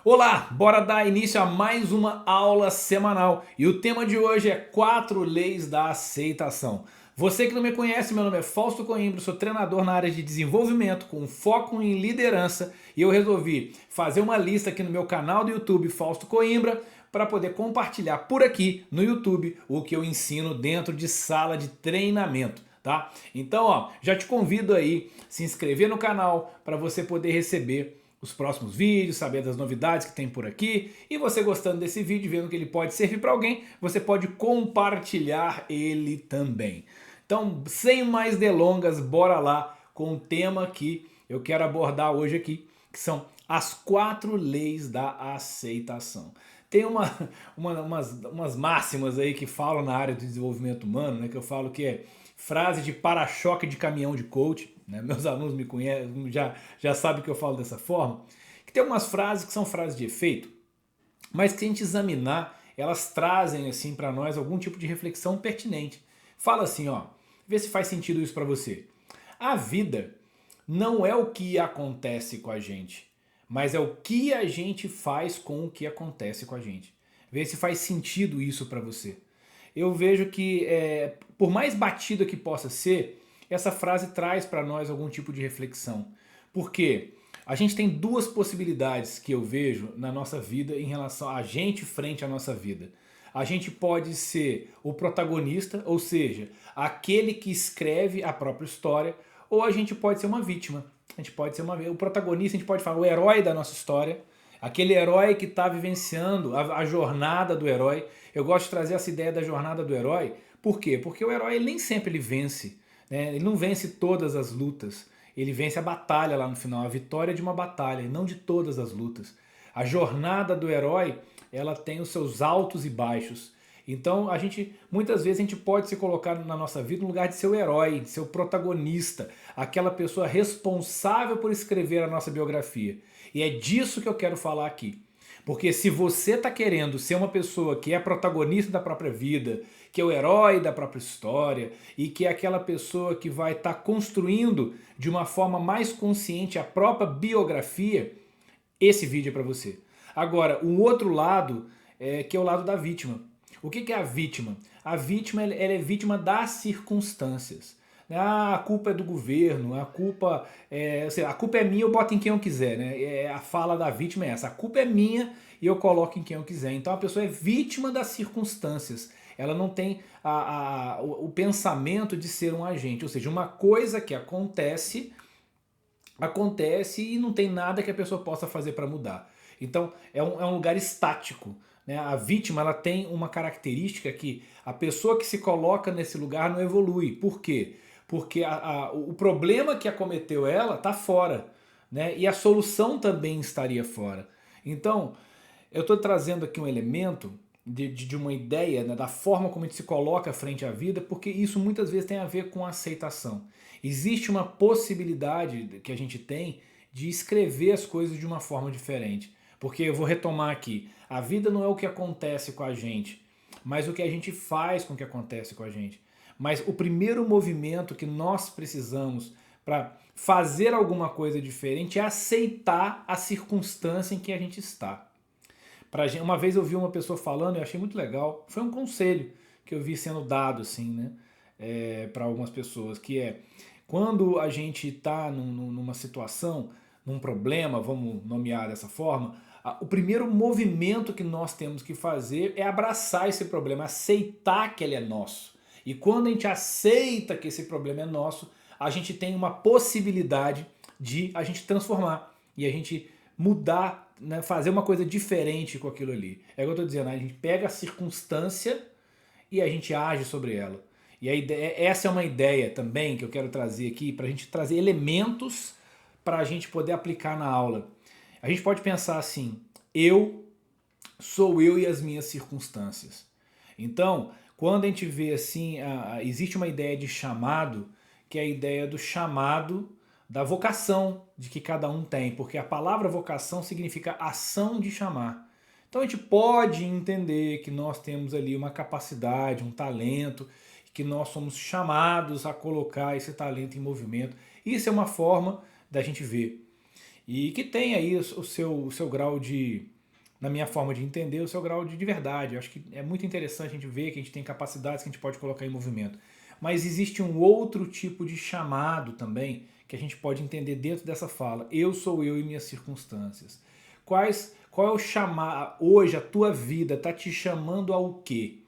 Olá, bora dar início a mais uma aula semanal e o tema de hoje é 4 leis da aceitação. Você que não me conhece, meu nome é Fausto Coimbra, sou treinador na área de desenvolvimento com foco em liderança e eu resolvi fazer uma lista aqui no meu canal do YouTube Fausto Coimbra para poder compartilhar por aqui no YouTube o que eu ensino dentro de sala de treinamento. Tá? Então, já te convido aí a se inscrever no canal para você poder receber os próximos vídeos, saber das novidades que tem por aqui. E você gostando desse vídeo, vendo que ele pode servir para alguém, você pode compartilhar ele também. Então, sem mais delongas, bora lá com o tema que eu quero abordar hoje aqui, que são as 4 leis da aceitação. Tem umas máximas aí que falam na área do desenvolvimento humano, né, que eu falo que é frase de para-choque de caminhão de coach, né? Meus alunos me conhecem, já sabem que eu falo dessa forma, que tem umas frases que são frases de efeito, mas que se a gente examinar, elas trazem assim para nós algum tipo de reflexão pertinente. Fala assim, vê se faz sentido isso para você. A vida não é o que acontece com a gente, mas é o que a gente faz com o que acontece com a gente. Vê se faz sentido isso para você. Eu vejo que, por mais batida que possa ser, essa frase traz para nós algum tipo de reflexão. Por quê? A gente tem duas possibilidades que eu vejo na nossa vida em relação a gente frente à nossa vida. A gente pode ser o protagonista, ou seja, aquele que escreve a própria história, ou a gente pode ser uma vítima. A gente pode ser o protagonista, a gente pode falar o herói da nossa história, aquele herói que está vivenciando a jornada do herói. Eu gosto de trazer essa ideia da jornada do herói. Por quê? Porque o herói ele nem sempre ele vence. Né? Ele não vence todas as lutas. Ele vence a batalha lá no final, a vitória de uma batalha, e não de todas as lutas. A jornada do herói, ela tem os seus altos e baixos. Então, muitas vezes a gente pode se colocar na nossa vida no lugar de ser o herói, de ser o protagonista, aquela pessoa responsável por escrever a nossa biografia. E é disso que eu quero falar aqui. Porque se você está querendo ser uma pessoa que é protagonista da própria vida, que é o herói da própria história e que é aquela pessoa que vai estar construindo de uma forma mais consciente a própria biografia, esse vídeo é para você. Agora, o outro lado, que é o lado da vítima. O que é a vítima? A vítima ela é vítima das circunstâncias. A culpa é do governo, a culpa é minha, eu boto em quem eu quiser. Né? A fala da vítima é essa, a culpa é minha e eu coloco em quem eu quiser. Então a pessoa é vítima das circunstâncias. Ela não tem o pensamento de ser um agente. Ou seja, uma coisa que acontece e não tem nada que a pessoa possa fazer para mudar. Então é um lugar estático. Né? A vítima ela tem uma característica que a pessoa que se coloca nesse lugar não evolui. Por quê? Porque o problema que acometeu ela está fora. Né? E a solução também estaria fora. Então, eu estou trazendo aqui um elemento de uma ideia, né, da forma como a gente se coloca frente à vida, porque isso muitas vezes tem a ver com aceitação. Existe uma possibilidade que a gente tem de escrever as coisas de uma forma diferente. Porque eu vou retomar aqui, a vida não é o que acontece com a gente, mas o que a gente faz com o que acontece com a gente. Mas o primeiro movimento que nós precisamos para fazer alguma coisa diferente é aceitar a circunstância em que a gente está. Uma vez eu vi uma pessoa falando e eu achei muito legal, foi um conselho que eu vi sendo dado assim, né, para algumas pessoas, que é quando a gente está numa situação, num problema, vamos nomear dessa forma, o primeiro movimento que nós temos que fazer é abraçar esse problema, aceitar que ele é nosso. E quando a gente aceita que esse problema é nosso, a gente tem uma possibilidade de a gente transformar e a gente mudar, né, fazer uma coisa diferente com aquilo ali. É o que eu estou dizendo, a gente pega a circunstância e a gente age sobre ela. E essa é uma ideia também que eu quero trazer aqui, para a gente trazer elementos para a gente poder aplicar na aula. A gente pode pensar assim, eu sou eu e as minhas circunstâncias. Então, quando a gente vê assim, existe uma ideia de chamado, que é a ideia do chamado da vocação de que cada um tem, porque a palavra vocação significa ação de chamar. Então a gente pode entender que nós temos ali uma capacidade, um talento, que nós somos chamados a colocar esse talento em movimento. Isso é uma forma da gente ver. e que tem aí o seu grau de, na minha forma de entender, o seu grau de verdade. Eu acho que é muito interessante a gente ver que a gente tem capacidades que a gente pode colocar em movimento. Mas existe um outro tipo de chamado também que a gente pode entender dentro dessa fala. Eu sou eu e minhas circunstâncias. Qual é o chamado? Hoje a tua vida está te chamando ao quê?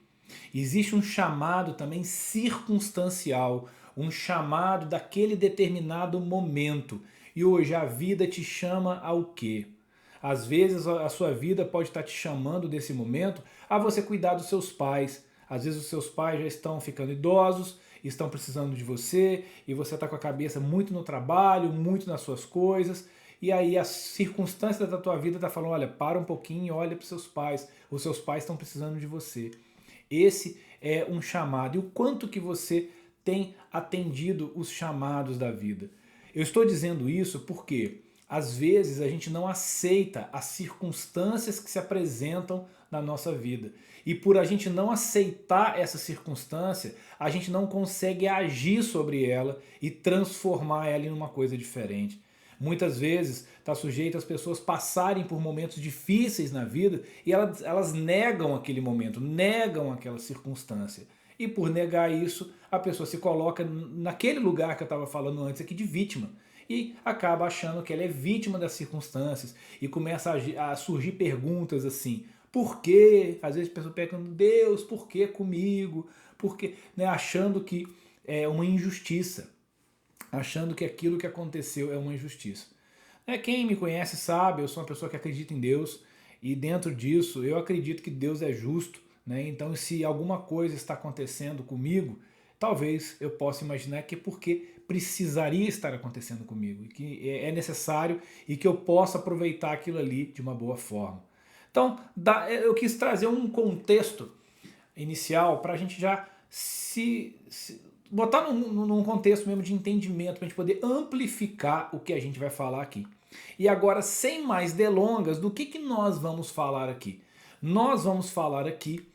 Existe um chamado também circunstancial, um chamado daquele determinado momento. E hoje a vida te chama ao quê? Às vezes a sua vida pode estar te chamando desse momento a você cuidar dos seus pais. Às vezes os seus pais já estão ficando idosos, estão precisando de você e você está com a cabeça muito no trabalho, muito nas suas coisas. E aí as circunstâncias da tua vida está falando, olha, para um pouquinho e olha para os seus pais. Os seus pais estão precisando de você. Esse é um chamado. E o quanto que você tem atendido os chamados da vida? Eu estou dizendo isso porque às vezes a gente não aceita as circunstâncias que se apresentam na nossa vida. E por a gente não aceitar essa circunstância, a gente não consegue agir sobre ela e transformar ela em uma coisa diferente. Muitas vezes está sujeito às pessoas passarem por momentos difíceis na vida e elas negam aquele momento, negam aquela circunstância. E por negar isso, a pessoa se coloca naquele lugar que eu estava falando antes aqui de vítima. E acaba achando que ela é vítima das circunstâncias e começa a surgir perguntas assim, por quê? Às vezes a pessoa pergunta, Deus, por que comigo? Por quê? Né? Achando que é uma injustiça, achando que aquilo que aconteceu é uma injustiça. Quem me conhece sabe, eu sou uma pessoa que acredita em Deus e dentro disso eu acredito que Deus é justo, né? Então se alguma coisa está acontecendo comigo, talvez eu possa imaginar que é porque precisaria estar acontecendo comigo, e que é necessário e que eu possa aproveitar aquilo ali de uma boa forma. Então, eu quis trazer um contexto inicial para a gente já se botar num contexto mesmo de entendimento, para a gente poder amplificar o que a gente vai falar aqui. E agora, sem mais delongas, do que nós vamos falar aqui? Nós vamos falar aqui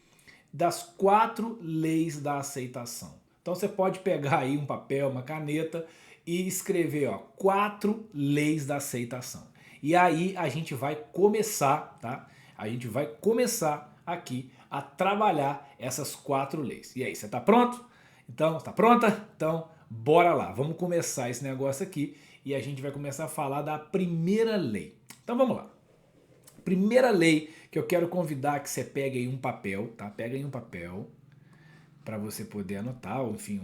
das 4 leis da aceitação. Então você pode pegar aí um papel, uma caneta e escrever 4 leis da aceitação. E aí a gente vai começar, tá? A gente vai começar aqui a trabalhar essas 4 leis. E aí, você está pronto? Então, está pronta? Então, bora lá. Vamos começar esse negócio aqui e a gente vai começar a falar da primeira lei. Então vamos lá. Primeira lei que eu quero convidar que você pegue aí um papel, tá? Pega aí um papel para você poder anotar, ou enfim,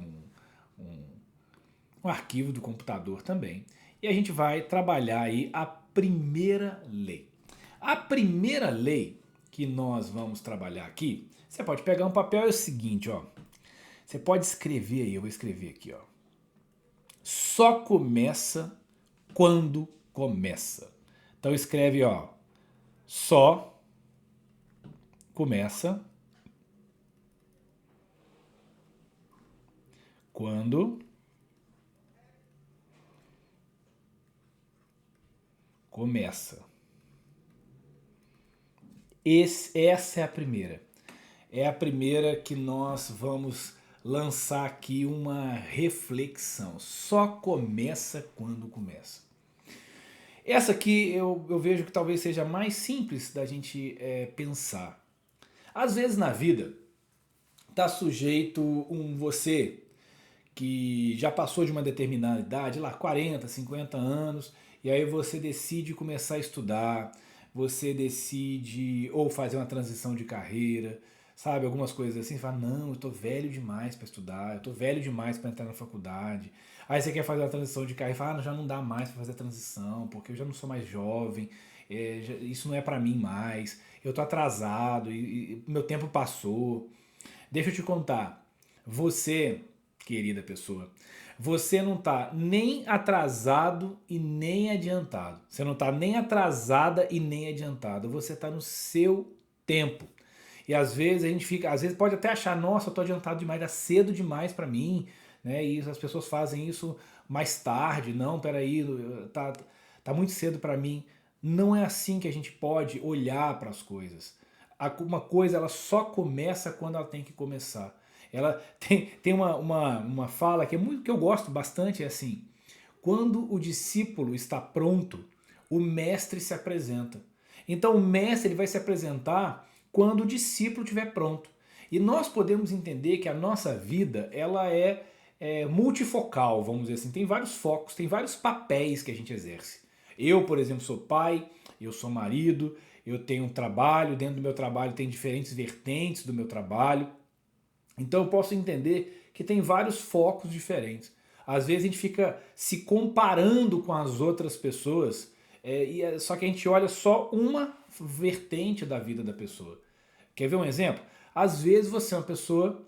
um arquivo do computador também. E a gente vai trabalhar aí a primeira lei. A primeira lei que nós vamos trabalhar aqui, você pode pegar um papel, é o seguinte, ó. Você pode escrever aí, eu vou escrever aqui, ó. Só começa quando começa. Então escreve, ó. Só começa quando começa. Essa é a primeira. É a primeira que nós vamos lançar aqui uma reflexão. Só começa quando começa. Essa aqui eu vejo que talvez seja mais simples da gente pensar. Às vezes na vida está sujeito você que já passou de uma determinada idade, lá 40, 50 anos, e aí você decide começar a estudar, você decide ou fazer uma transição de carreira, sabe, algumas coisas assim, você fala, não, eu tô velho demais para estudar, eu tô velho demais para entrar na faculdade. Aí você quer fazer uma transição de carreira e fala, já não dá mais para fazer a transição, porque eu já não sou mais jovem, isso não é para mim mais, eu tô atrasado, e meu tempo passou. Deixa eu te contar, você, querida pessoa, você não está nem atrasado e nem adiantado. Você não está nem atrasada e nem adiantado. Você está no seu tempo. E às vezes a gente fica, às vezes pode até achar, nossa, eu estou adiantado demais, é cedo demais para mim, né? E as pessoas fazem isso mais tarde. Não, peraí, tá muito cedo para mim. Não é assim que a gente pode olhar para as coisas. Uma coisa ela só começa quando ela tem que começar. Ela tem uma fala que é muito que eu gosto bastante, é assim: quando o discípulo está pronto, o mestre se apresenta. Então o mestre ele vai se apresentar quando o discípulo estiver pronto. E nós podemos entender que a nossa vida ela é multifocal, vamos dizer assim. Tem vários focos, tem vários papéis que a gente exerce. Eu, por exemplo, sou pai, eu sou marido, eu tenho um trabalho, dentro do meu trabalho tem diferentes vertentes do meu trabalho. Então eu posso entender que tem vários focos diferentes. Às vezes a gente fica se comparando com as outras pessoas, só que a gente olha só uma vertente da vida da pessoa. Quer ver um exemplo? Às vezes você é uma pessoa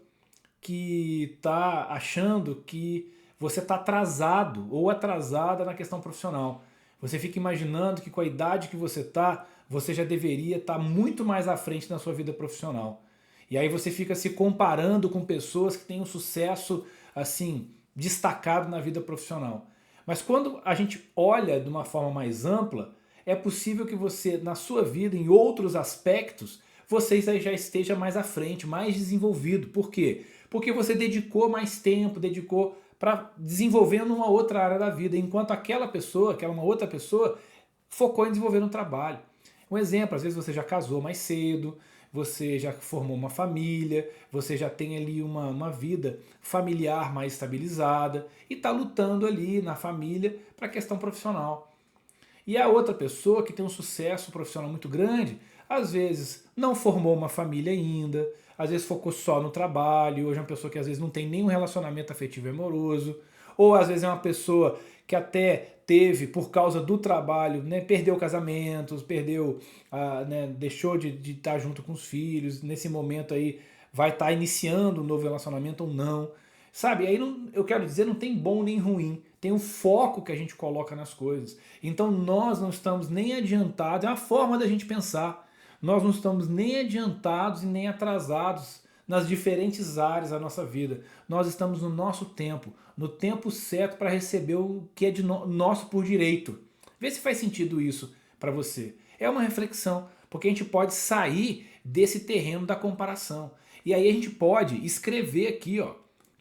que está achando que você está atrasado ou atrasada na questão profissional. Você fica imaginando que com a idade que você já deveria estar muito mais à frente na sua vida profissional. E aí você fica se comparando com pessoas que têm um sucesso assim destacado na vida profissional. Mas quando a gente olha de uma forma mais ampla, é possível que você, na sua vida, em outros aspectos, você já esteja mais à frente, mais desenvolvido. Por quê? Porque você dedicou mais tempo, dedicou para desenvolvendo uma outra área da vida, enquanto aquela uma outra pessoa, focou em desenvolver um trabalho. Um exemplo, às vezes você já casou mais cedo, você já formou uma família, você já tem ali uma vida familiar mais estabilizada e está lutando ali na família para a questão profissional. E a outra pessoa que tem um sucesso profissional muito grande, às vezes não formou uma família ainda, às vezes focou só no trabalho, hoje é uma pessoa que às vezes não tem nenhum relacionamento afetivo e amoroso, ou às vezes é uma pessoa que até teve, por causa do trabalho, né, perdeu casamentos, deixou de estar junto com os filhos, nesse momento aí vai estar iniciando um novo relacionamento ou não. Sabe, aí eu quero dizer, não tem bom nem ruim, tem um foco que a gente coloca nas coisas. Então nós não estamos nem adiantados, é uma forma da gente pensar, nós não estamos nem adiantados e nem atrasados nas diferentes áreas da nossa vida. Nós estamos no nosso tempo, no tempo certo para receber o que é de nosso por direito. Vê se faz sentido isso para você. É uma reflexão, porque a gente pode sair desse terreno da comparação. E aí a gente pode escrever aqui, ó.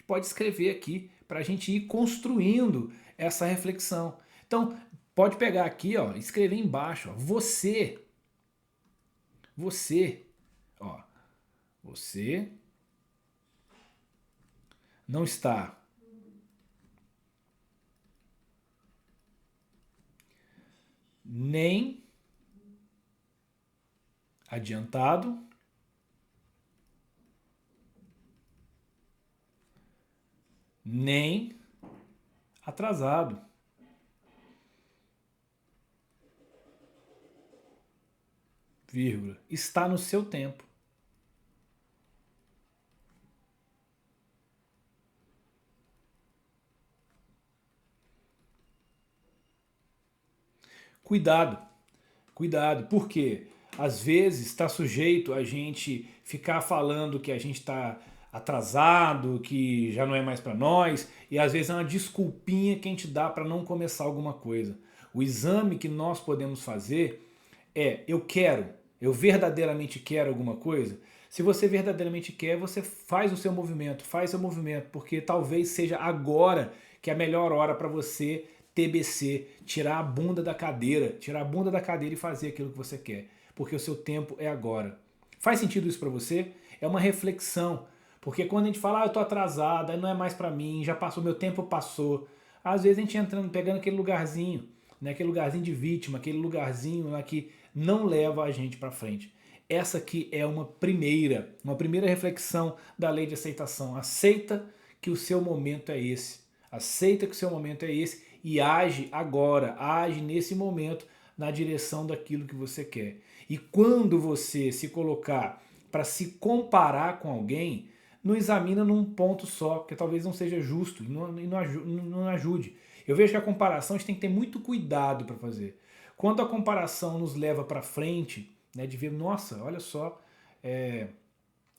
Pode escrever aqui para a gente ir construindo essa reflexão. Então, pode pegar aqui, ó, escrever embaixo, ó, você, ó, você não está nem adiantado, nem atrasado. Vírgula. Está no seu tempo. Cuidado, cuidado, porque às vezes está sujeito a gente ficar falando que a gente está atrasado, que já não é mais para nós, e às vezes é uma desculpinha que a gente dá para não começar alguma coisa. O exame que nós podemos fazer é: eu verdadeiramente quero alguma coisa? Se você verdadeiramente quer, você faz seu movimento, porque talvez seja agora que é a melhor hora para você TBC, tirar a bunda da cadeira, e fazer aquilo que você quer, porque o seu tempo é agora. Faz sentido isso para você? É uma reflexão, porque quando a gente fala, eu tô atrasado, aí não é mais para mim, já passou, meu tempo passou. Às vezes a gente entrando, pegando aquele lugarzinho, né, aquele lugarzinho de vítima, aquele lugarzinho lá que não leva a gente para frente. Essa aqui é uma primeira reflexão da lei de aceitação. Aceita que o seu momento é esse. Aceita que o seu momento é esse e age agora, age nesse momento na direção daquilo que você quer. E quando você se colocar para se comparar com alguém, não examina num ponto só, porque talvez não seja justo e não ajude. Eu vejo que a comparação a gente tem que ter muito cuidado para fazer. Quando a comparação nos leva para frente, né, de ver, nossa, olha só,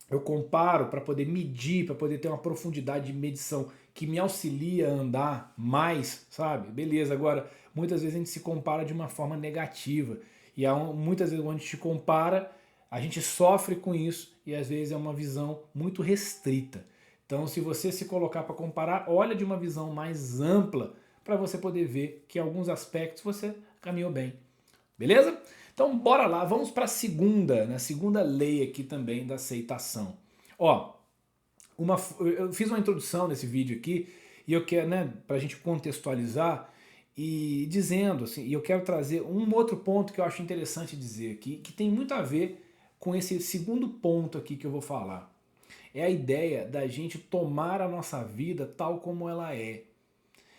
eu comparo para poder medir, para poder ter uma profundidade de medição que me auxilia a andar mais, sabe? Beleza, agora, muitas vezes a gente se compara de uma forma negativa. E muitas vezes quando a gente compara, a gente sofre com isso e às vezes é uma visão muito restrita. Então, se você se colocar para comparar, olha de uma visão mais ampla para você poder ver que em alguns aspectos você caminhou bem. Beleza? Então bora lá, vamos para a segunda, né? Segunda lei aqui também da aceitação. Ó, eu fiz uma introdução nesse vídeo aqui e eu quero, né, para a gente contextualizar e dizendo assim, e eu quero trazer um outro ponto que eu acho interessante dizer aqui, que tem muito a ver com esse segundo ponto aqui que eu vou falar. É a ideia da gente tomar a nossa vida tal como ela é.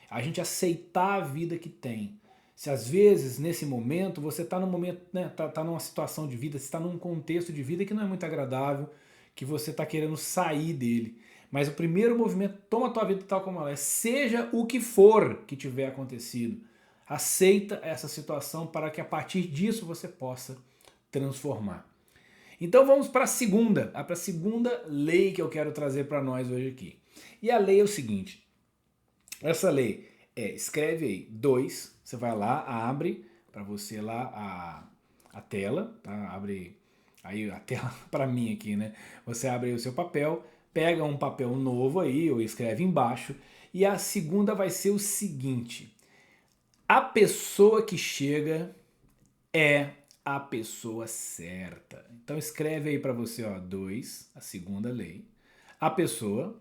A gente aceitar a vida que tem. Se às vezes, nesse momento, você está num momento, né, tá numa situação de vida, você está num contexto de vida que não é muito agradável, que você está querendo sair dele. Mas o primeiro movimento, toma a tua vida tal como ela é, seja o que for que tiver acontecido. Aceita essa situação para que a partir disso você possa transformar. Então vamos para a segunda lei que eu quero trazer para nós hoje aqui. E a lei é o seguinte, essa lei escreve aí 2, você vai lá, abre para você lá a tela, tá? Abre aí a tela para mim aqui, né? Você abre aí o seu papel, pega um papel novo aí ou escreve embaixo e a segunda vai ser o seguinte: a pessoa que chega é a pessoa certa. Então escreve aí para você, ó, 2, a segunda lei. A pessoa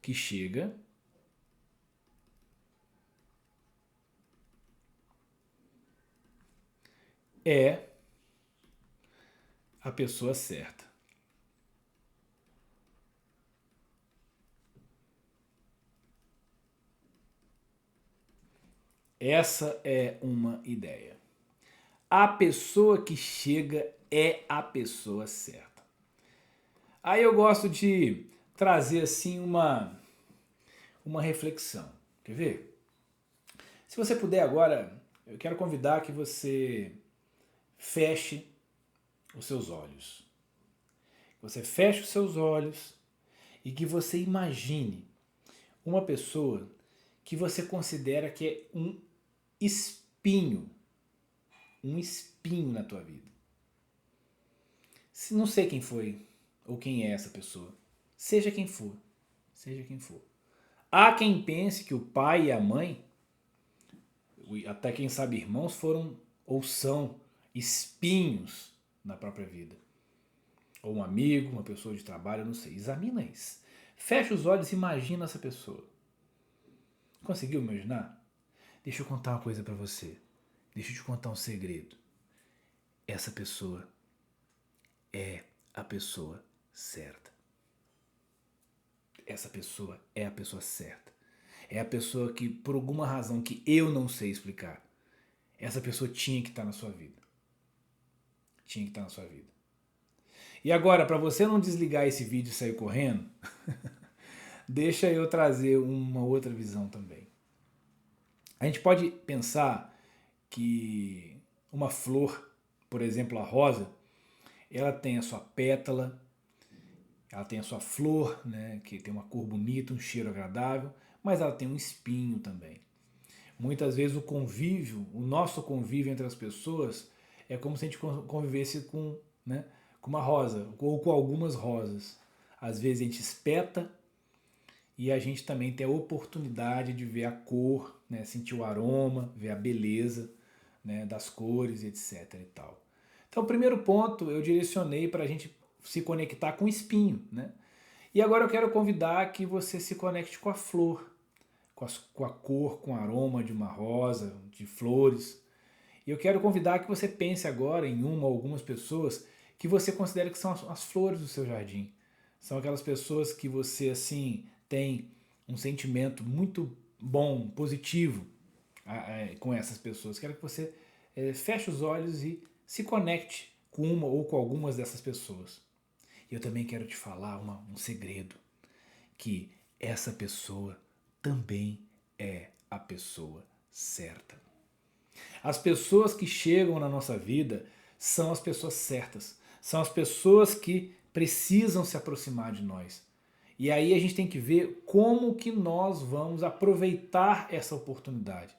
que chega é a pessoa certa. Essa é uma ideia. A pessoa que chega é a pessoa certa. Aí eu gosto de trazer assim uma reflexão. Quer ver? Se você puder agora, eu quero convidar que você feche os seus olhos. Você feche os seus olhos e que você imagine uma pessoa que você considera que é espinho, um espinho na tua vida. Se não sei quem foi ou quem é essa pessoa, seja quem for, seja quem for. Há quem pense que o pai e a mãe, até quem sabe irmãos, foram ou são espinhos na própria vida. Ou um amigo, uma pessoa de trabalho, não sei. Examina isso. Fecha os olhos e imagina essa pessoa. Conseguiu imaginar? Deixa eu contar uma coisa pra você. Deixa eu te contar um segredo. Essa pessoa é a pessoa certa. Essa pessoa é a pessoa certa. É a pessoa que, por alguma razão que eu não sei explicar, essa pessoa tinha que estar na sua vida. Tinha que estar na sua vida. E agora, para você não desligar esse vídeo e sair correndo, deixa eu trazer uma outra visão também. A gente pode pensar que uma flor, por exemplo, a rosa, ela tem a sua pétala, ela tem a sua flor, né, que tem uma cor bonita, um cheiro agradável, mas ela tem um espinho também. Muitas vezes o convívio, o nosso convívio entre as pessoas é como se a gente convivesse com, né, com uma rosa ou com algumas rosas. Às vezes a gente espeta e a gente também tem a oportunidade de ver a cor, né, sentir o aroma, ver a beleza, né, das cores, etc. e tal. Então, o primeiro ponto eu direcionei para a gente se conectar com o espinho, né? E agora eu quero convidar que você se conecte com a flor, com a cor, com o aroma de uma rosa, de flores. E eu quero convidar que você pense agora em uma ou algumas pessoas que você considera que são as flores do seu jardim. São aquelas pessoas que você, assim, tem um sentimento muito bom, positivo com essas pessoas. Quero que você feche os olhos e se conecte com uma ou com algumas dessas pessoas. E eu também quero te falar um segredo, que essa pessoa também é a pessoa certa. As pessoas que chegam na nossa vida são as pessoas certas, são as pessoas que precisam se aproximar de nós. E aí a gente tem que ver como que nós vamos aproveitar essa oportunidade.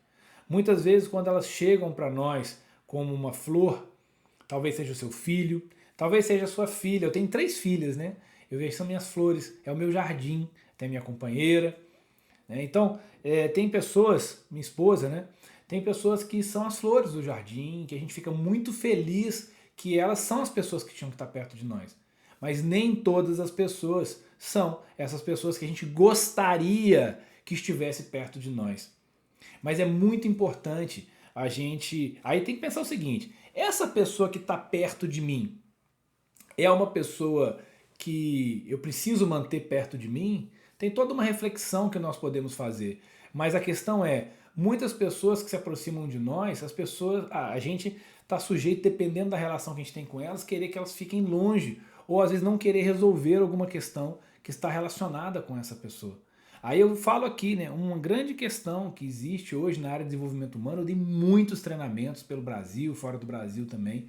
Muitas vezes quando elas chegam para nós como uma flor, talvez seja o seu filho, talvez seja a sua filha. Eu tenho 3 filhas, né? Eu vejo que são minhas flores, é o meu jardim, tem a minha companheira, né? Então, tem pessoas, minha esposa, né? Tem pessoas que são as flores do jardim, que a gente fica muito feliz que elas são as pessoas que tinham que estar perto de nós. Mas nem todas as pessoas são essas pessoas que a gente gostaria que estivesse perto de nós. Mas é muito importante a gente. Aí tem que pensar o seguinte: essa pessoa que está perto de mim é uma pessoa que eu preciso manter perto de mim? Tem toda uma reflexão que nós podemos fazer. Mas a questão é, muitas pessoas que se aproximam de nós, as pessoas, a gente está sujeito, dependendo da relação que a gente tem com elas, querer que elas fiquem longe, ou às vezes não querer resolver alguma questão que está relacionada com essa pessoa. Aí eu falo aqui, né, uma grande questão que existe hoje na área de desenvolvimento humano, eu dei muitos treinamentos pelo Brasil, fora do Brasil também,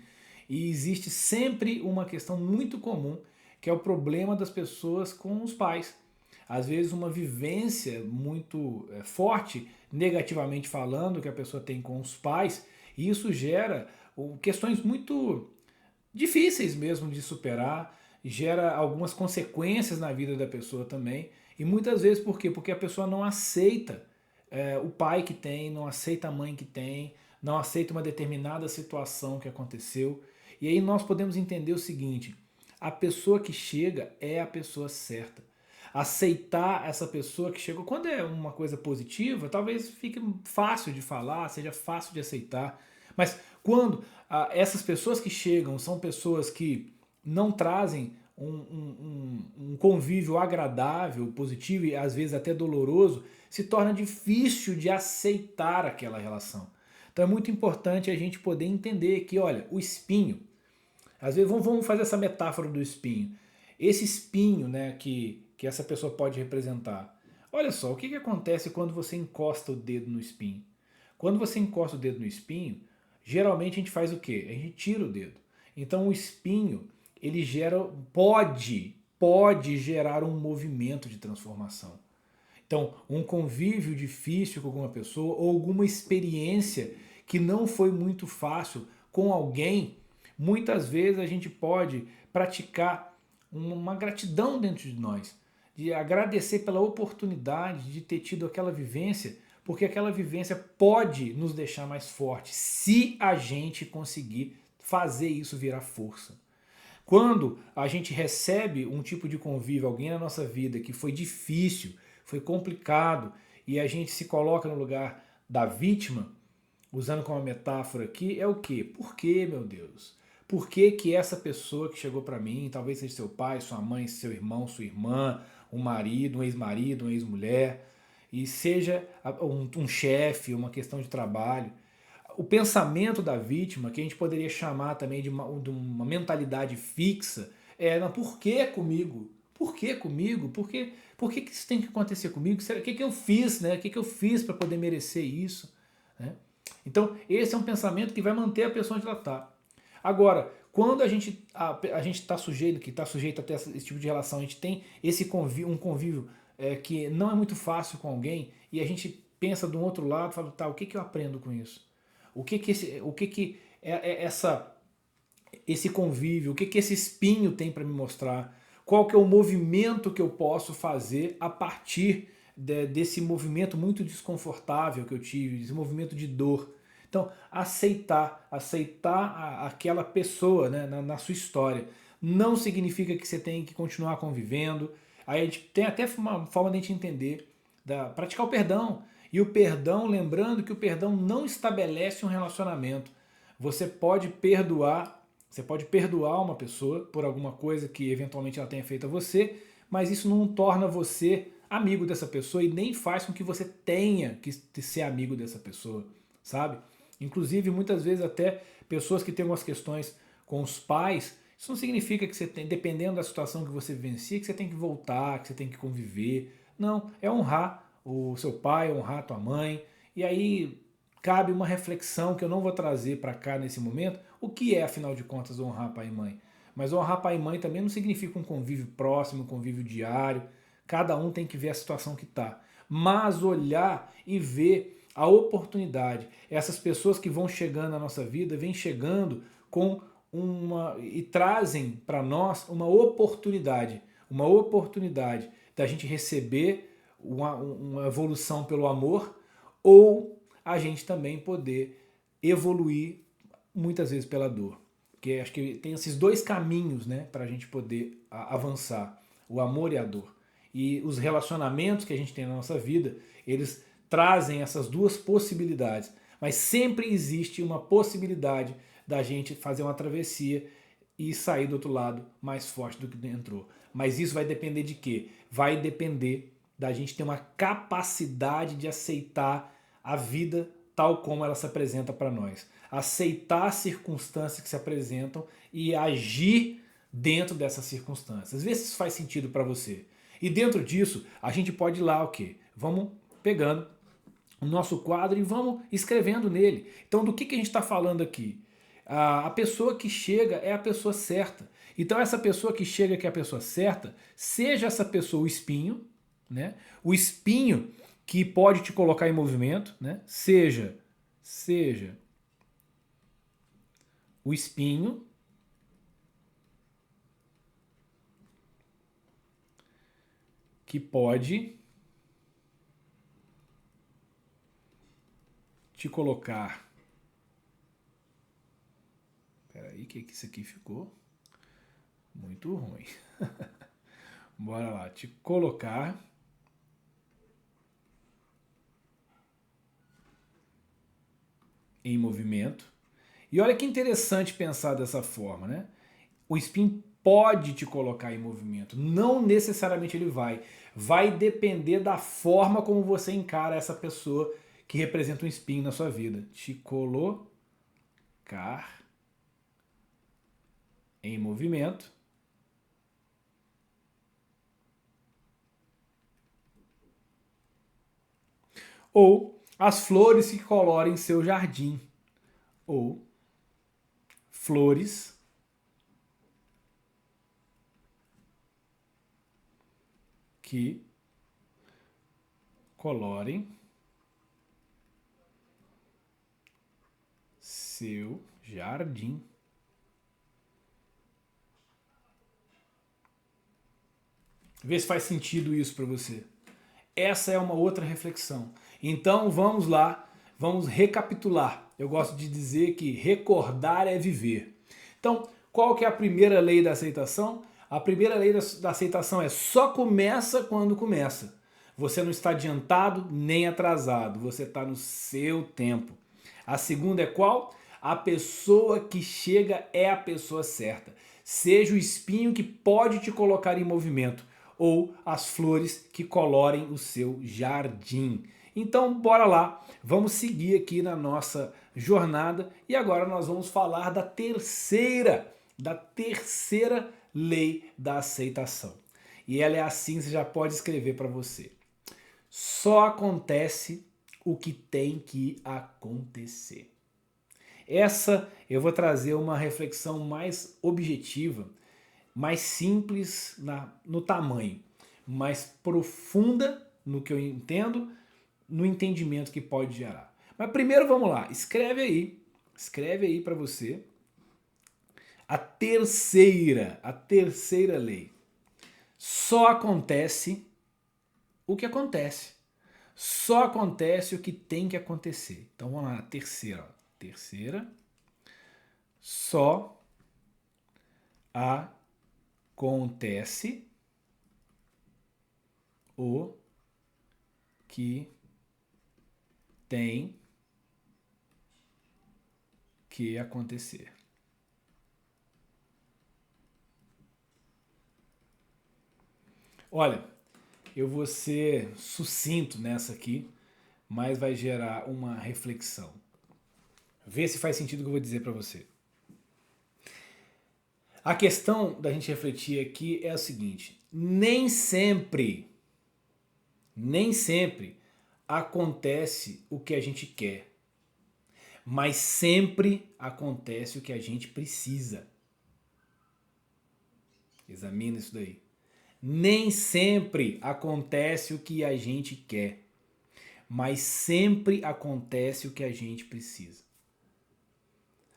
e existe sempre uma questão muito comum, que é o problema das pessoas com os pais. Às vezes uma vivência muito forte, negativamente falando, que a pessoa tem com os pais, e isso gera questões muito difíceis mesmo de superar, gera algumas consequências na vida da pessoa também. E muitas vezes por quê? Porque a pessoa não aceita o pai que tem, não aceita a mãe que tem, não aceita uma determinada situação que aconteceu. E aí nós podemos entender o seguinte: a pessoa que chega é a pessoa certa. Aceitar essa pessoa que chegou, quando é uma coisa positiva, talvez fique fácil de falar, seja fácil de aceitar. Mas quando essas pessoas que chegam são pessoas que não trazem um convívio agradável, positivo e às vezes até doloroso, se torna difícil de aceitar aquela relação. Então é muito importante a gente poder entender que, olha, o espinho, às vezes vamos fazer essa metáfora do espinho. Esse espinho, né, que essa pessoa pode representar. Olha só, o que acontece quando você encosta o dedo no espinho? Quando você encosta o dedo no espinho, geralmente a gente faz o quê? A gente tira o dedo. Então o espinho, ele pode gerar um movimento de transformação. Então, um convívio difícil com alguma pessoa ou alguma experiência que não foi muito fácil com alguém, muitas vezes a gente pode praticar uma gratidão dentro de nós, de agradecer pela oportunidade de ter tido aquela vivência, porque aquela vivência pode nos deixar mais fortes se a gente conseguir fazer isso virar força. Quando a gente recebe um tipo de convívio, alguém na nossa vida que foi difícil, foi complicado, e a gente se coloca no lugar da vítima, usando como metáfora aqui, é o quê? Por que, meu Deus? Por que que essa pessoa que chegou para mim, talvez seja seu pai, sua mãe, seu irmão, sua irmã, um marido, uma ex-mulher, e seja um chefe, uma questão de trabalho, o pensamento da vítima, que a gente poderia chamar também de uma mentalidade fixa, não, por que comigo? Por que comigo? Por que isso tem que acontecer comigo? O que eu fiz, né? O que eu fiz para poder merecer isso? Né? Então, esse é um pensamento que vai manter a pessoa onde ela está. Agora, quando a gente está sujeito a ter esse tipo de relação, a gente tem um convívio que não é muito fácil com alguém, e a gente pensa de um outro lado, fala, tá, o que eu aprendo com isso? Esse convívio, o que esse espinho tem para me mostrar? Qual que é o movimento que eu posso fazer a partir desse movimento muito desconfortável que eu tive, desse movimento de dor? Então, aceitar aquela pessoa, né, na sua história. Não significa que você tem que continuar convivendo. Aí a gente tem até uma forma de a gente entender, praticar o perdão. E o perdão, lembrando que o perdão não estabelece um relacionamento. Você pode perdoar uma pessoa por alguma coisa que eventualmente ela tenha feito a você, mas isso não torna você amigo dessa pessoa e nem faz com que você tenha que ser amigo dessa pessoa, sabe? Inclusive, muitas vezes até pessoas que têm algumas questões com os pais, isso não significa que você tem, dependendo da situação que você vivencia, que você tem que voltar, que você tem que conviver. Não, é honrar o seu pai, honrar a tua mãe. E aí cabe uma reflexão que eu não vou trazer para cá nesse momento. O que é, afinal de contas, honrar pai e mãe? Mas honrar pai e mãe também não significa um convívio próximo, um convívio diário. Cada um tem que ver a situação que está. Mas olhar e ver a oportunidade. Essas pessoas que vão chegando na nossa vida, vêm chegando e trazem para nós uma oportunidade da gente receber uma evolução pelo amor, ou a gente também poder evoluir muitas vezes pela dor. Porque acho que tem esses dois caminhos, né, para a gente poder avançar, o amor e a dor. E os relacionamentos que a gente tem na nossa vida, eles trazem essas duas possibilidades. Mas sempre existe uma possibilidade da gente fazer uma travessia e sair do outro lado mais forte do que entrou. Mas isso vai depender de quê? Vai depender da gente ter uma capacidade de aceitar a vida tal como ela se apresenta para nós. Aceitar as circunstâncias que se apresentam e agir dentro dessas circunstâncias. Vê se isso faz sentido para você. E dentro disso, a gente pode ir lá o quê? Vamos pegando o nosso quadro e vamos escrevendo nele. Então, do que a gente está falando aqui? A pessoa que chega é a pessoa certa. Então, essa pessoa que chega que é a pessoa certa, seja essa pessoa o espinho, né? O espinho que pode te colocar em movimento, né? Seja o espinho que pode te colocar. Peraí, que isso aqui ficou muito ruim. Bora lá, te colocar em movimento. E olha que interessante pensar dessa forma, né? O spin pode te colocar em movimento, não necessariamente ele vai. Vai depender da forma como você encara essa pessoa que representa um spin na sua vida. Te colocar em movimento. Ou as flores que colorem seu jardim. Ou flores que colorem seu jardim. Vê se faz sentido isso para você. Essa é uma outra reflexão. Então vamos lá, vamos recapitular. Eu gosto de dizer que recordar é viver. Então, qual que é a primeira lei da aceitação? A primeira lei da aceitação é só começa quando começa. Você não está adiantado nem atrasado, você está no seu tempo. A segunda é qual? A pessoa que chega é a pessoa certa. Seja o espinho que pode te colocar em movimento ou as flores que colorem o seu jardim. Então, bora lá, vamos seguir aqui na nossa jornada e agora nós vamos falar da terceira lei da aceitação. E ela é assim, você já pode escrever para você. Só acontece o que tem que acontecer. Essa eu vou trazer uma reflexão mais objetiva, mais simples no tamanho, mais profunda no que eu entendo, no entendimento que pode gerar. Mas primeiro vamos lá, escreve aí para você a terceira lei. Só acontece o que acontece. Só acontece o que tem que acontecer. Então vamos lá, terceira. Só acontece o que tem que acontecer. Olha, eu vou ser sucinto nessa aqui, mas vai gerar uma reflexão. Vê se faz sentido o que eu vou dizer para você. A questão da gente refletir aqui é o seguinte: nem sempre acontece o que a gente quer, mas sempre acontece o que a gente precisa. Examina isso daí. Nem sempre acontece o que a gente quer, mas sempre acontece o que a gente precisa.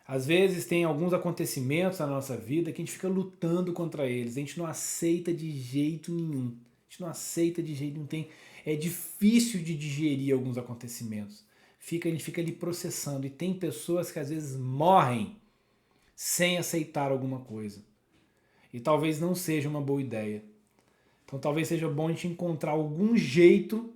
Às vezes tem alguns acontecimentos na nossa vida que a gente fica lutando contra eles, a gente não aceita de jeito nenhum. A gente gente não aceita de jeito, não tem, é difícil de digerir alguns acontecimentos. A gente fica ali processando e tem pessoas que às vezes morrem sem aceitar alguma coisa. E talvez não seja uma boa ideia. Então talvez seja bom a gente encontrar algum jeito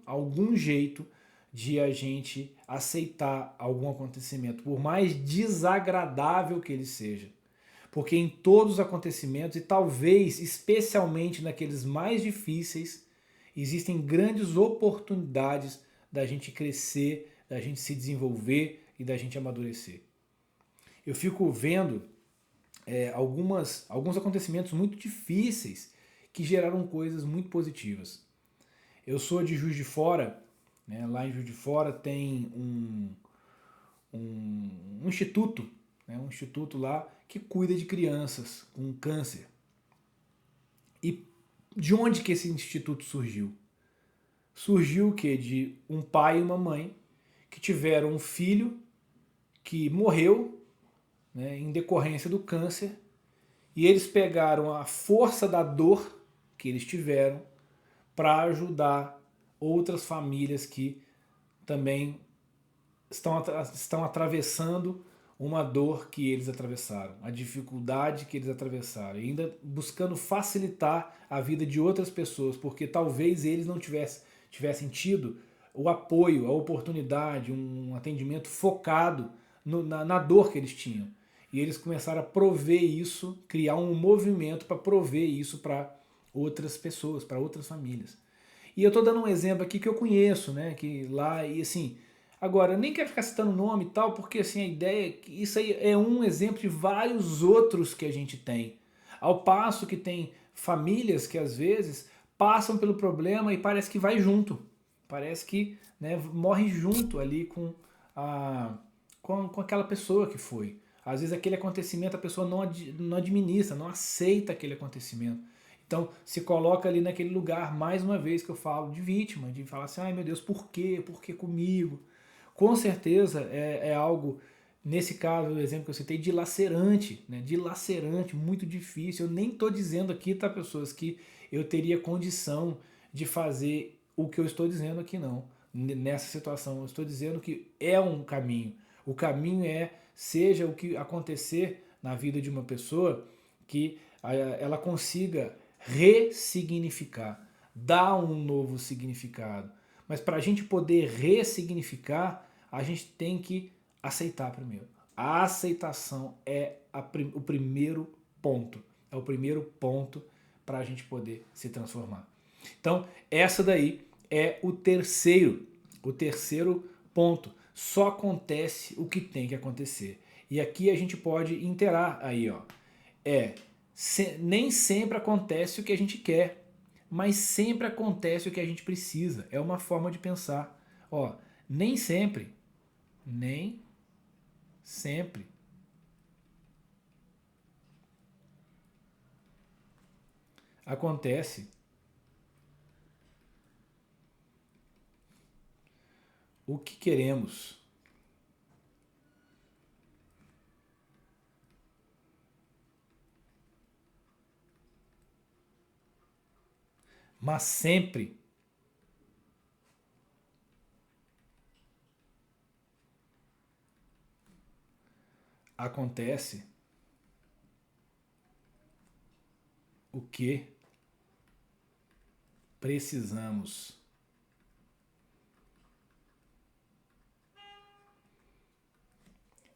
de a gente aceitar algum acontecimento, por mais desagradável que ele seja. Porque em todos os acontecimentos, e talvez especialmente naqueles mais difíceis, existem grandes oportunidades da gente crescer, da gente se desenvolver e da gente amadurecer. Eu fico vendo alguns acontecimentos muito difíceis que geraram coisas muito positivas. Eu sou de Juiz de Fora, né? Lá em Juiz de Fora tem um instituto, né? Um instituto lá que cuida de crianças com câncer. E de onde que esse instituto surgiu? Surgiu o quê? De um pai e uma mãe que tiveram um filho que morreu, né, em decorrência do câncer, e eles pegaram a força da dor que eles tiveram para ajudar outras famílias que também estão atravessando uma dor que eles atravessaram, a dificuldade que eles atravessaram, e ainda buscando facilitar a vida de outras pessoas, porque talvez eles não tivessem tido o apoio, a oportunidade, um atendimento focado na dor que eles tinham. E eles começaram a prover isso, criar um movimento para prover isso para outras pessoas, para outras famílias. E eu estou dando um exemplo aqui que eu conheço, né? Que lá, e assim, agora, eu nem quero ficar citando nome e tal, porque assim, a ideia é que isso aí é um exemplo de vários outros que a gente tem. Ao passo que tem famílias que às vezes passam pelo problema e parece que vai junto. Parece que, né, morre junto ali com aquela pessoa que foi. Às vezes aquele acontecimento a pessoa não administra, não aceita aquele acontecimento. Então se coloca ali naquele lugar, mais uma vez que eu falo, de vítima, de falar assim, ai meu Deus, por quê? Por que comigo? Com certeza é algo, nesse caso, o exemplo que eu citei, dilacerante, né? Dilacerante, muito difícil. Eu nem estou dizendo aqui, tá, pessoas, que eu teria condição de fazer o que eu estou dizendo aqui, não. Nessa situação, eu estou dizendo que é um caminho. O caminho seja o que acontecer na vida de uma pessoa, que ela consiga ressignificar, dar um novo significado. Mas para a gente poder ressignificar, a gente tem que aceitar primeiro. A aceitação é o primeiro ponto. É o primeiro ponto para a gente poder se transformar. Então, essa daí é o terceiro ponto. Só acontece o que tem que acontecer. E aqui a gente pode interar aí, ó. Nem sempre acontece o que a gente quer, mas sempre acontece o que a gente precisa. É uma forma de pensar. Ó, nem sempre acontece o que queremos. Mas sempre acontece o que precisamos.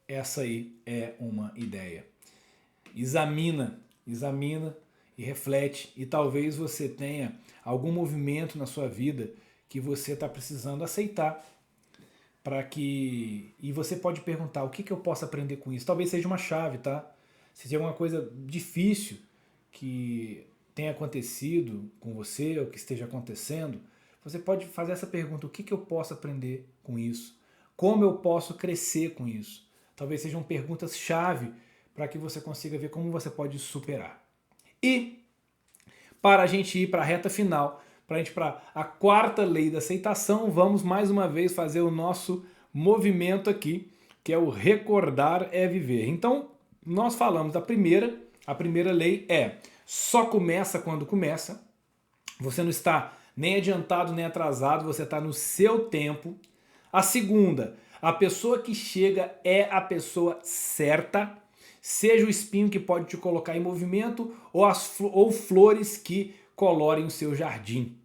Essa aí é uma ideia. Examina e reflete, e talvez você tenha algum movimento na sua vida que você está precisando aceitar, e você pode perguntar, o que eu posso aprender com isso? Talvez seja uma chave, tá? Se tem alguma coisa difícil que tenha acontecido com você, ou que esteja acontecendo, você pode fazer essa pergunta, o que eu posso aprender com isso? Como eu posso crescer com isso? Talvez sejam perguntas-chave para que você consiga ver como você pode superar. E, para a gente ir para a reta final, para a gente ir para a quarta lei da aceitação, vamos mais uma vez fazer o nosso movimento aqui, que é o recordar é viver. Então, nós falamos da primeira, a primeira lei é só começa quando começa. Você não está nem adiantado nem atrasado, você está no seu tempo. A segunda, a pessoa que chega é a pessoa certa, seja o espinho que pode te colocar em movimento ou flores que colorem o seu jardim.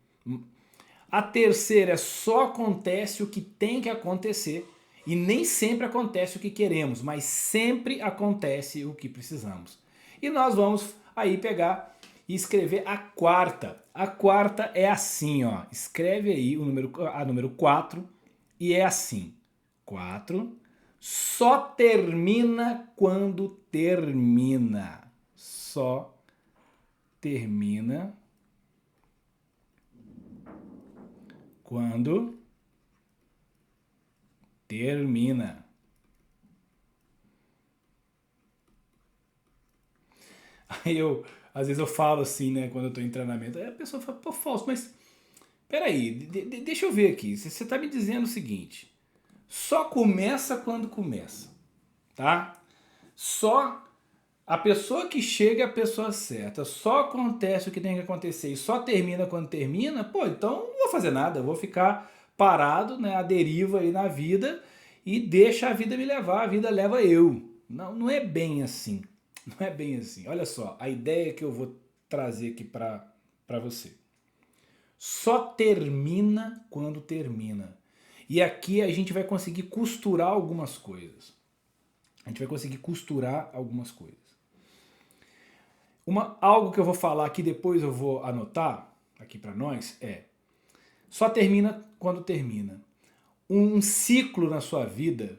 A terceira é só acontece o que tem que acontecer e nem sempre acontece o que queremos, mas sempre acontece o que precisamos. E nós vamos aí pegar e escrever a quarta. A quarta é assim, ó. Escreve aí a número 4 e é assim. 4 só termina quando termina. Só termina quando termina. Aí às vezes eu falo assim, né, quando eu tô em treinamento, aí a pessoa fala, pô, Fausto, mas peraí, deixa eu ver aqui, você tá me dizendo o seguinte, só começa quando começa, tá? Só a pessoa que chega é a pessoa certa, só acontece o que tem que acontecer e só termina quando termina, pô, então não vou fazer nada, eu vou ficar parado, né, à deriva aí na vida e deixa a vida me levar, a vida leva eu. Não, não é bem assim. Não é bem assim. Olha só, a ideia que eu vou trazer aqui para você. Só termina quando termina. E aqui a gente vai conseguir costurar algumas coisas. A gente vai conseguir costurar algumas coisas. Algo que eu vou falar aqui, depois eu vou anotar aqui para nós, é só termina quando termina. Um ciclo na sua vida,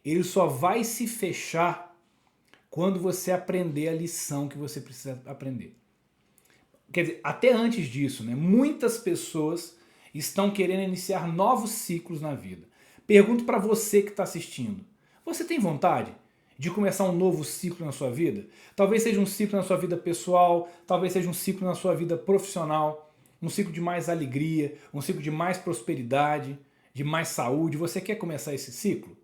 ele só vai se fechar quando você aprender a lição que você precisa aprender. Quer dizer, até antes disso, né? Muitas pessoas estão querendo iniciar novos ciclos na vida. Pergunto para você que está assistindo, você tem vontade de começar um novo ciclo na sua vida? Talvez seja um ciclo na sua vida pessoal, talvez seja um ciclo na sua vida profissional, um ciclo de mais alegria, um ciclo de mais prosperidade, de mais saúde. Você quer começar esse ciclo?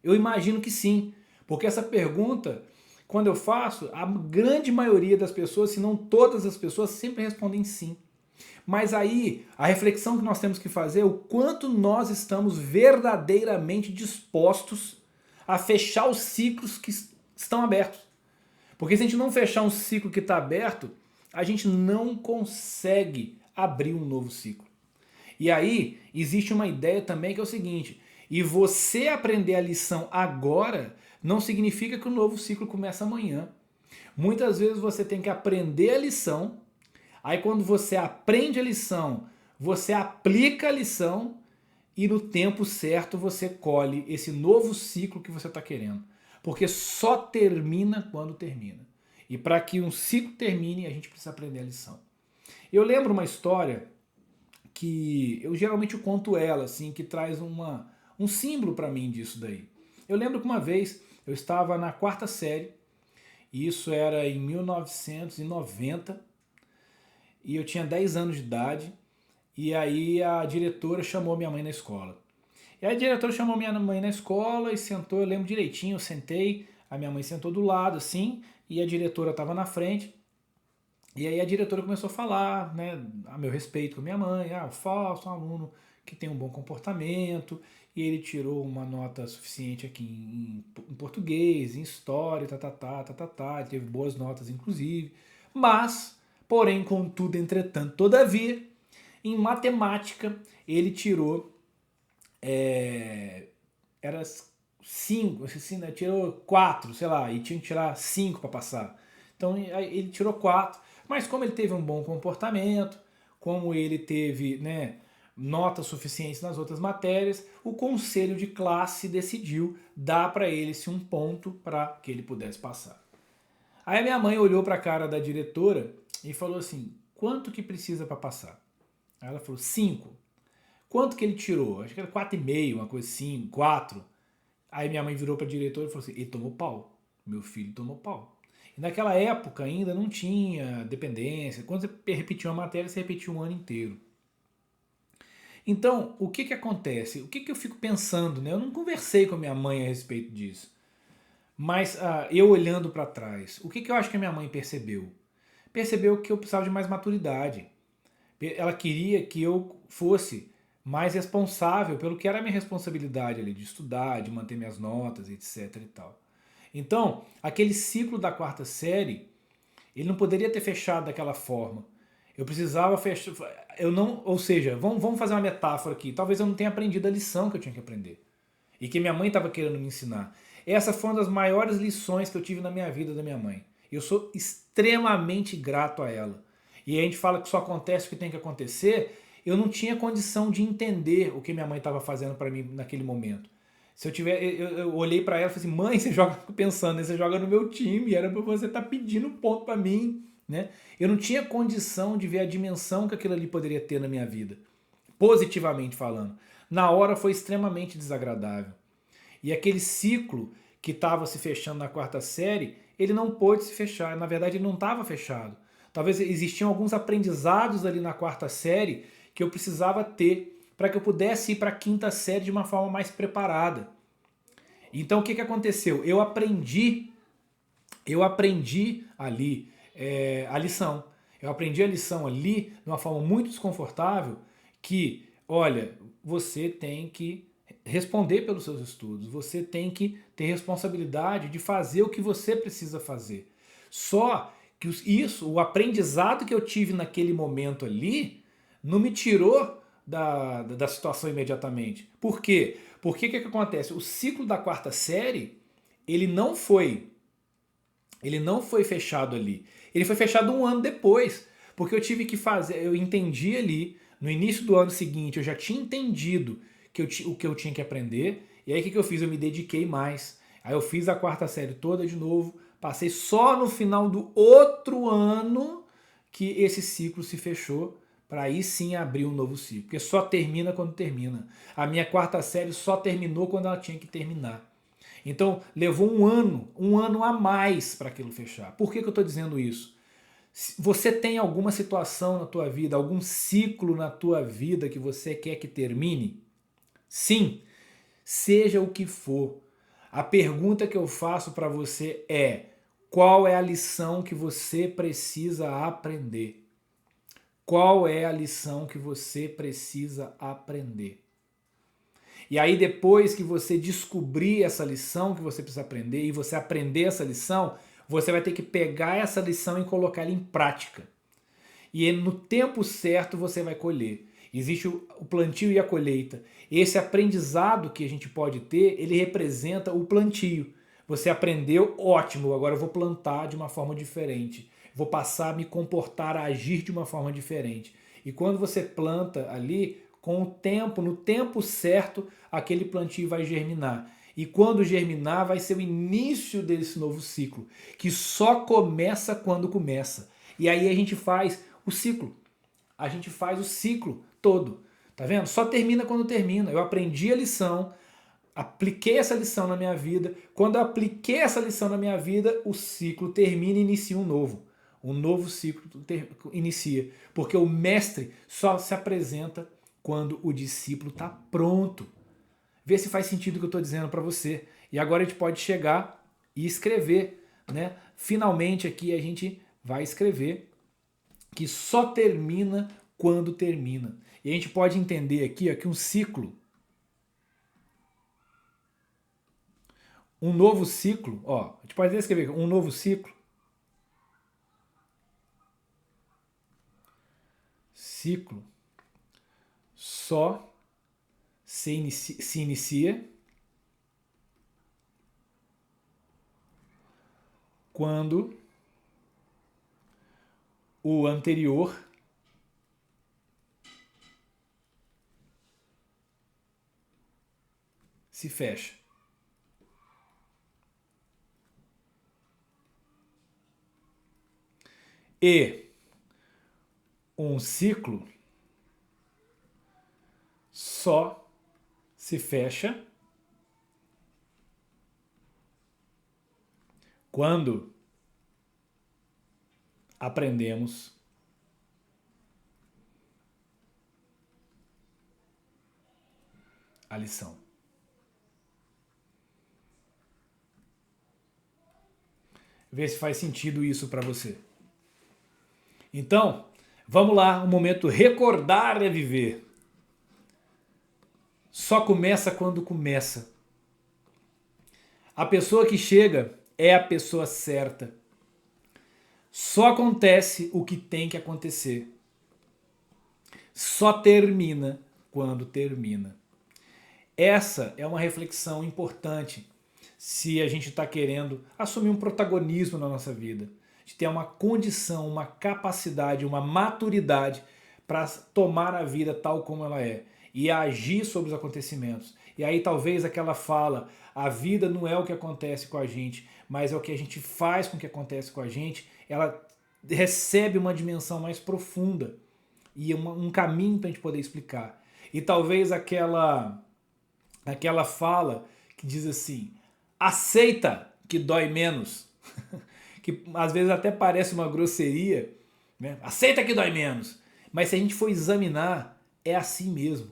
Eu imagino que sim, porque essa pergunta, quando eu faço, a grande maioria das pessoas, se não todas as pessoas, sempre respondem sim. Mas aí, a reflexão que nós temos que fazer é o quanto nós estamos verdadeiramente dispostos a fechar os ciclos que estão abertos. Porque se a gente não fechar um ciclo que está aberto, a gente não consegue abrir um novo ciclo. E aí, existe uma ideia também que é o seguinte, e você aprender a lição agora não significa que o novo ciclo começa amanhã. Muitas vezes você tem que aprender a lição, aí quando você aprende a lição, você aplica a lição e no tempo certo você colhe esse novo ciclo que você está querendo. Porque só termina quando termina. E para que um ciclo termine, a gente precisa aprender a lição. Eu lembro uma história que eu geralmente conto ela, assim, que traz um símbolo para mim disso daí. Eu lembro que uma vez eu estava na quarta série, e isso era em 1990, e eu tinha 10 anos de idade, e aí a diretora chamou minha mãe na escola. E a diretora chamou minha mãe na escola e sentou, eu lembro direitinho, eu sentei, a minha mãe sentou do lado, assim, e a diretora estava na frente. E aí a diretora começou a falar, né, a meu respeito com minha mãe, o Fausto é um aluno que tem um bom comportamento, e ele tirou uma nota suficiente aqui em português, em história, teve boas notas inclusive, mas, porém, contudo, entretanto, todavia, em matemática ele tirou, era 5, assim, né, tirou 4, sei lá, e tinha que tirar 5 para passar. Então ele tirou 4, mas como ele teve um bom comportamento, como ele teve, né, notas suficientes nas outras matérias, o conselho de classe decidiu dar para ele esse 1 ponto para que ele pudesse passar. Aí a minha mãe olhou para a cara da diretora e falou assim, quanto que precisa para passar? Aí ela falou, 5. Quanto que ele tirou? Acho que era 4,5, uma coisa assim, 4. Aí minha mãe virou para a diretora e falou assim, ele tomou pau, meu filho tomou pau. E naquela época ainda não tinha dependência. Quando você repetia uma matéria, você repetia um ano inteiro. Então, o que acontece? O que eu fico pensando, né? Eu não conversei com a minha mãe a respeito disso. Mas eu olhando para trás, o que eu acho que a minha mãe percebeu? percebeu que eu precisava de mais maturidade. Ela queria que eu fosse mais responsável pelo que era a minha responsabilidade ali, de estudar, de manter minhas notas, etc e tal. Então, aquele ciclo da quarta série, ele não poderia ter fechado daquela forma. Eu precisava fechar, eu não, ou seja, vamos fazer uma metáfora aqui. Talvez eu não tenha aprendido a lição que eu tinha que aprender e que minha mãe estava querendo me ensinar. Essa foi uma das maiores lições que eu tive na minha vida da minha mãe. Eu sou extremamente grato a ela. E a gente fala que só acontece o que tem que acontecer. Eu não tinha condição de entender o que minha mãe estava fazendo para mim naquele momento. Se eu tiver, eu olhei para ela e falei assim, mãe, você joga, pensando, né? Você joga no meu time, era para você estar pedindo ponto para mim, né? Eu não tinha condição de ver a dimensão que aquilo ali poderia ter na minha vida, positivamente falando. Na hora foi extremamente desagradável. E aquele ciclo que estava se fechando na quarta série, ele não pôde se fechar. Na verdade, ele não estava fechado. Talvez existiam alguns aprendizados ali na quarta série que eu precisava ter para que eu pudesse ir para a quinta série de uma forma mais preparada. Então o que aconteceu? Eu aprendi ali a lição. Eu aprendi a lição ali de uma forma muito desconfortável que, olha, você tem que responder pelos seus estudos, você tem que ter responsabilidade de fazer o que você precisa fazer. Só que o aprendizado que eu tive naquele momento ali, não me tirou da situação imediatamente. Por quê? Porque o que acontece? O ciclo da quarta série, ele não foi fechado ali. Ele foi fechado um ano depois. Porque eu tive que fazer, eu entendi ali, no início do ano seguinte, eu já tinha entendido o que eu tinha que aprender. E aí o que eu fiz? Eu me dediquei mais. Aí eu fiz a quarta série toda de novo. Passei só no final do outro ano que esse ciclo se fechou, para aí sim abrir um novo ciclo. Porque só termina quando termina. A minha quarta série só terminou quando ela tinha que terminar. Então levou um ano a mais para aquilo fechar. Por que eu estou dizendo isso? Você tem alguma situação na tua vida, algum ciclo na tua vida que você quer que termine? Sim, seja o que for. A pergunta que eu faço para você é: qual é a lição que você precisa aprender? Qual é a lição que você precisa aprender? E aí depois que você descobrir essa lição que você precisa aprender e você aprender essa lição, você vai ter que pegar essa lição e colocar ela em prática. E no tempo certo você vai colher. Existe o plantio e a colheita. Esse aprendizado que a gente pode ter, ele representa o plantio. Você aprendeu, ótimo, agora eu vou plantar de uma forma diferente. Vou passar a me comportar, a agir de uma forma diferente. E quando você planta ali, com o tempo, no tempo certo, aquele plantio vai germinar. E quando germinar, vai ser o início desse novo ciclo, que só começa quando começa. E aí a gente faz o ciclo. A gente faz o ciclo todo. Tá vendo? Só termina quando termina. Eu aprendi a lição, apliquei essa lição na minha vida. Quando eu apliquei essa lição na minha vida, o ciclo termina e inicia um novo. Um novo ciclo inicia. Porque o mestre só se apresenta quando o discípulo está pronto. Vê se faz sentido o que eu estou dizendo para você. E agora a gente pode chegar e escrever, né? Finalmente aqui a gente vai escrever que só termina quando termina. E a gente pode entender aqui ó, que um novo ciclo, ó, a gente pode escrever um novo ciclo só se inicia quando o anterior se fecha. E um ciclo só se fecha quando aprendemos a lição. Vê se faz sentido isso para você. Então, vamos lá, um momento recordar é viver. Só começa quando começa. A pessoa que chega é a pessoa certa. Só acontece o que tem que acontecer. Só termina quando termina. Essa é uma reflexão importante se a gente está querendo assumir um protagonismo na nossa vida, de ter uma condição, uma capacidade, uma maturidade para tomar a vida tal como ela é e agir sobre os acontecimentos. E aí talvez aquela fala, a vida não é o que acontece com a gente, mas é o que a gente faz com o que acontece com a gente, ela recebe uma dimensão mais profunda e um caminho para a gente poder explicar. E talvez aquela fala que diz assim, aceita que dói menos, que às vezes até parece uma grosseria, né? Aceita que dói menos, mas se a gente for examinar, é assim mesmo.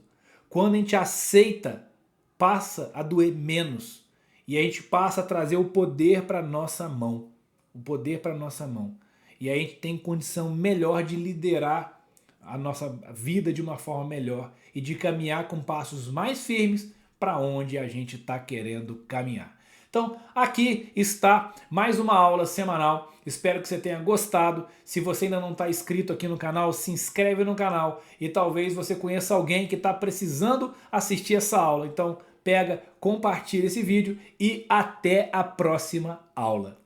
Quando a gente aceita, passa a doer menos e a gente passa a trazer o poder para nossa mão, o poder para nossa mão. E aí a gente tem condição melhor de liderar a nossa vida de uma forma melhor e de caminhar com passos mais firmes para onde a gente está querendo caminhar. Então, aqui está mais uma aula semanal. Espero que você tenha gostado. Se você ainda não está inscrito aqui no canal, se inscreve no canal e talvez você conheça alguém que está precisando assistir essa aula. Então, pega, compartilha esse vídeo e até a próxima aula.